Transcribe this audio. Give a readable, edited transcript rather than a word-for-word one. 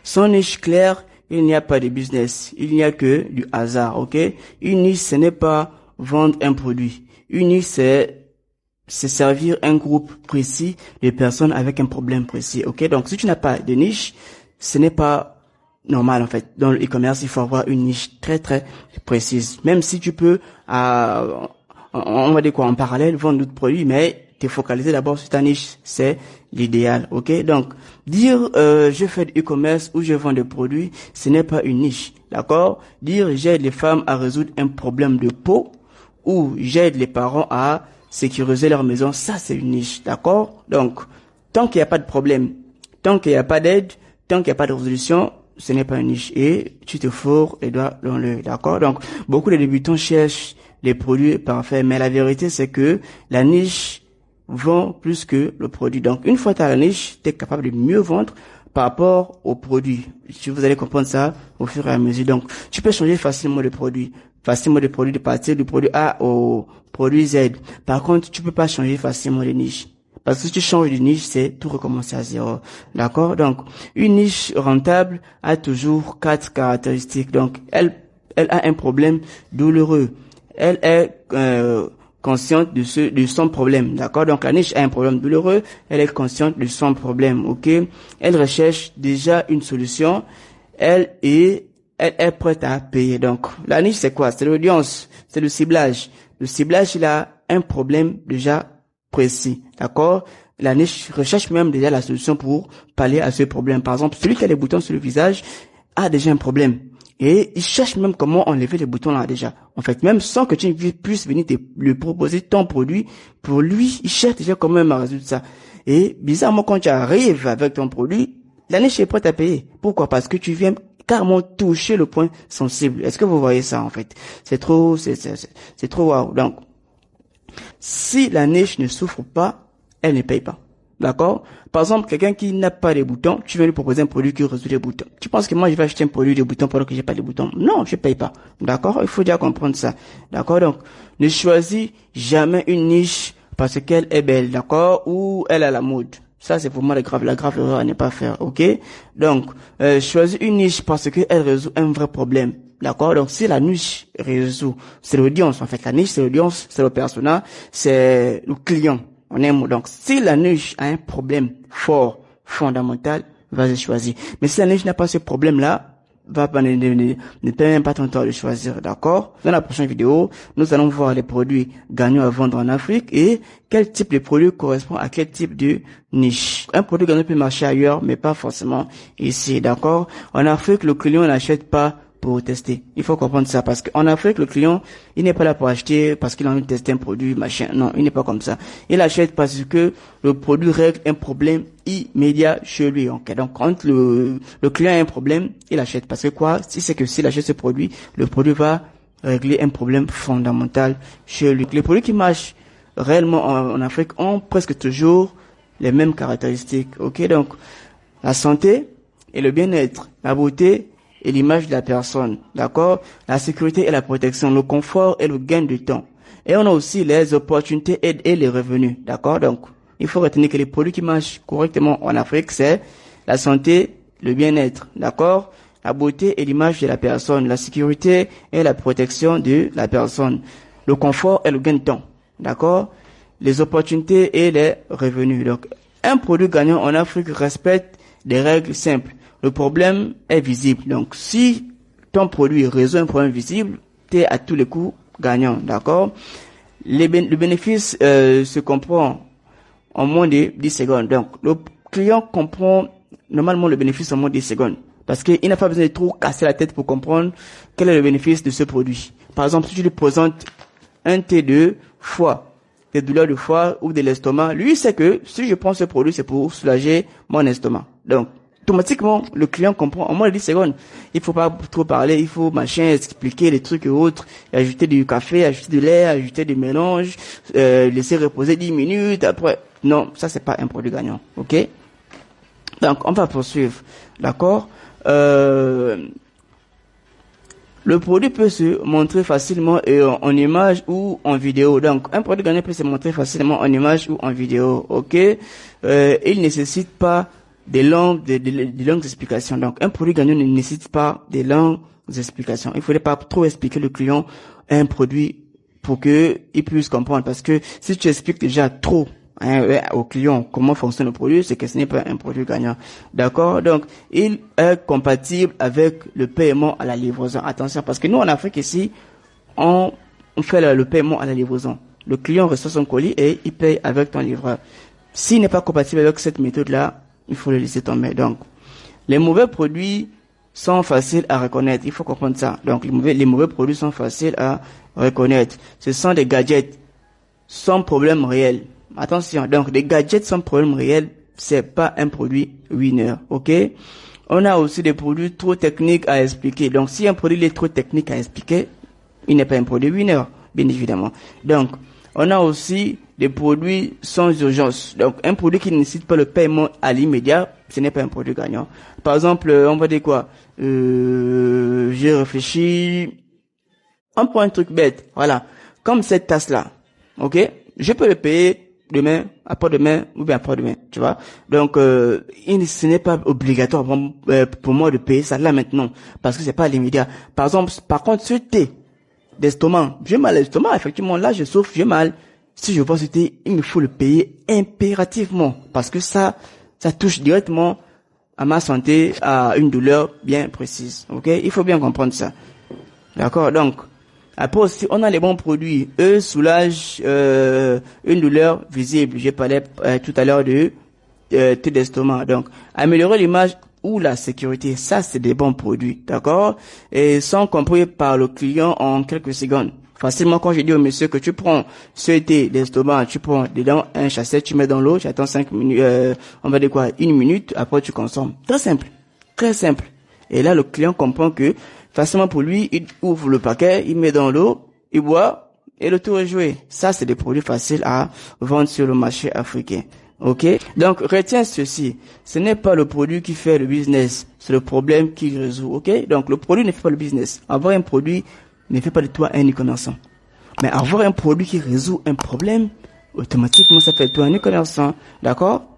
Sans niche claire, il n'y a pas de business. Il n'y a que du hasard, ok? Une niche, ce n'est pas vendre un produit. Une niche, c'est servir un groupe précis de personnes avec un problème précis, ok? Donc, si tu n'as pas de niche, ce n'est pas normal, en fait. Dans le e-commerce, il faut avoir une niche très, très précise. Même si tu peux, on va dire quoi, en parallèle, vendre d'autres produits, mais t'es focalisé d'abord sur ta niche, c'est l'idéal, ok? Donc, dire je fais du e-commerce ou je vends des produits, ce n'est pas une niche, d'accord? Dire j'aide les femmes à résoudre un problème de peau ou j'aide les parents à sécuriser leur maison, ça c'est une niche, d'accord? Donc, tant qu'il n'y a pas de problème, tant qu'il n'y a pas d'aide, tant qu'il n'y a pas de résolution, ce n'est pas une niche et tu te fourres les doigts dans le, d'accord? Donc, beaucoup de débutants cherchent les produits parfaits, mais la vérité c'est que la niche vend plus que le produit. Donc, une fois que tu as la niche, tu es capable de mieux vendre par rapport au produit. Vous allez comprendre ça au fur et à mesure. Donc, tu peux changer facilement de produit. Facilement de produit, de partir du produit A au produit Z. Par contre, tu peux pas changer facilement de niche. Parce que si tu changes de niche, c'est tout recommencer à zéro. D'accord? Donc, une niche rentable a toujours 4 caractéristiques. Donc, elle a un problème douloureux. Elle est, consciente de son problème, d'accord? Donc la niche a un problème douloureux, elle est consciente de son problème, ok? Elle recherche déjà une solution, elle est prête à payer. Donc la niche c'est quoi? C'est l'audience, c'est le ciblage. Le ciblage il a un problème déjà précis, d'accord? La niche recherche même déjà la solution pour pallier à ce problème. Par exemple, celui qui a les boutons sur le visage a déjà un problème. Et il cherche même comment enlever les boutons là déjà. En fait, même sans que tu puisses venir te lui proposer ton produit, pour lui, il cherche déjà comment même à résoudre ça. Et bizarrement, quand tu arrives avec ton produit, la niche est prête à payer. Pourquoi? Parce que tu viens carrément toucher le point sensible. Est-ce que vous voyez ça en fait? C'est trop wow. Donc, si la niche ne souffre pas, elle ne paye pas. D'accord? Par exemple, quelqu'un qui n'a pas de boutons, tu veux lui proposer un produit qui résout les boutons. Tu penses que moi, je vais acheter un produit de boutons pendant que j'ai pas de boutons? Non, je paye pas. D'accord? Il faut déjà comprendre ça. D'accord? Donc, ne choisis jamais une niche parce qu'elle est belle. D'accord? Ou elle a la mode. Ça, c'est pour moi la grave erreur à ne pas faire. Ok? Donc, choisis une niche parce qu'elle résout un vrai problème. D'accord? Donc, si la niche résout, c'est l'audience. En fait, la niche, c'est l'audience, c'est le persona, c'est le client. On aime. Donc, si la niche a un problème fort, fondamental, vas-y choisir. Mais si la niche n'a pas ce problème-là, ne perds même pas ton temps de choisir, d'accord? Dans la prochaine vidéo, nous allons voir les produits gagnants à vendre en Afrique et quel type de produit correspond à quel type de niche. Un produit gagnant peut marcher ailleurs, mais pas forcément ici, d'accord? En Afrique, le client n'achète pas pour tester. Il faut comprendre ça parce qu'en Afrique, le client, il n'est pas là pour acheter parce qu'il a envie de tester un produit, machin. Non, il n'est pas comme ça. Il achète parce que le produit règle un problème immédiat chez lui. Okay? Donc, quand le client a un problème, il achète parce que quoi? Si c'est que s'il achète ce produit, le produit va régler un problème fondamental chez lui. Les produits qui marchent réellement en Afrique ont presque toujours les mêmes caractéristiques. Ok? Donc, la santé et le bien-être, la beauté et l'image de la personne, d'accord? La sécurité et la protection, le confort et le gain de temps. Et on a aussi les opportunités et les revenus, d'accord? Donc, il faut retenir que les produits qui marchent correctement en Afrique, c'est la santé, le bien-être, d'accord? La beauté et l'image de la personne, la sécurité et la protection de la personne, le confort et le gain de temps, d'accord? Les opportunités et les revenus. Donc, un produit gagnant en Afrique respecte des règles simples. Le problème est visible. Donc, si ton produit résout un problème visible, tu es à tous les coups gagnant, d'accord? Le bénéfice se comprend en moins de 10 secondes. Donc, le client comprend normalement le bénéfice en moins de 10 secondes. Parce qu'il n'a pas besoin de trop casser la tête pour comprendre quel est le bénéfice de ce produit. Par exemple, si tu lui présentes un thé de foie, des douleurs de foie ou de l'estomac, lui sait que si je prends ce produit, c'est pour soulager mon estomac. Donc, automatiquement, le client comprend en moins de 10 secondes. Il faut pas trop parler, il faut expliquer les trucs et autres, ajouter du café, ajouter du lait, ajouter du mélange, laisser reposer 10 minutes, après. Non, ça c'est pas un produit gagnant, ok? Donc, on va poursuivre, d'accord? Le produit peut se montrer facilement en image ou en vidéo. Donc, un produit gagnant peut se montrer facilement en image ou en vidéo, ok? Il nécessite pas des longues explications. Donc, un produit gagnant ne nécessite pas des longues explications. Il faudrait pas trop expliquer le client un produit pour que il puisse comprendre. Parce que si tu expliques déjà trop au client comment fonctionne le produit, c'est que ce n'est pas un produit gagnant. D'accord? Donc, il est compatible avec le paiement à la livraison. Attention, parce que nous, en Afrique, ici, on fait le paiement à la livraison. Le client reçoit son colis et il paye avec ton livreur. S'il n'est pas compatible avec cette méthode-là, il faut le laisser tomber. Donc, les mauvais produits sont faciles à reconnaître. Il faut comprendre ça. Donc, les mauvais produits sont faciles à reconnaître. Ce sont des gadgets sans problème réel. Attention. Donc, des gadgets sans problème réel, c'est pas un produit winner. OK? On a aussi des produits trop techniques à expliquer. Donc, si un produit est trop technique à expliquer, il n'est pas un produit winner, bien évidemment. Donc, on a aussi des produits sans urgence. Donc, un produit qui ne nécessite pas le paiement à l'immédiat, ce n'est pas un produit gagnant. Par exemple, on va dire quoi? J'ai réfléchi. On prend un truc bête. Voilà. Comme cette tasse-là. OK? Je peux le payer demain, après-demain, ou bien après-demain. Tu vois? Donc, ce n'est pas obligatoire pour moi de payer ça là maintenant. Parce que c'est pas à l'immédiat. Par contre, ce thé d'estomac, j'ai mal à l'estomac, effectivement, là, je souffre, j'ai mal. Si je vois ce thé, il me faut le payer impérativement. Parce que ça touche directement à ma santé, à une douleur bien précise. OK? Il faut bien comprendre ça. D'accord? Donc, après aussi, on a les bons produits. Eux soulagent, une douleur visible. J'ai parlé, tout à l'heure de, thé d'estomac. Donc, améliorer l'image ou la sécurité. Ça, c'est des bons produits. D'accord? Et sont compris par le client en quelques secondes. Facilement, quand je dis au monsieur que tu prends ce thé d'estomac, tu prends dedans un sachet, tu mets dans l'eau, tu attends 5 minutes, on va dire quoi, 1 minute, après tu consommes. Très simple. Très simple. Et là, le client comprend que, facilement pour lui, il ouvre le paquet, il met dans l'eau, il boit, et le tour est joué. Ça, c'est des produits faciles à vendre sur le marché africain. OK? Donc, retiens ceci. Ce n'est pas le produit qui fait le business, c'est le problème qui résout. OK? Donc, le produit ne fait pas le business. Avoir un produit ne fait pas de toi un e-commerçant. Mais avoir un produit qui résout un problème, automatiquement, ça fait de toi un e-commerçant. D'accord?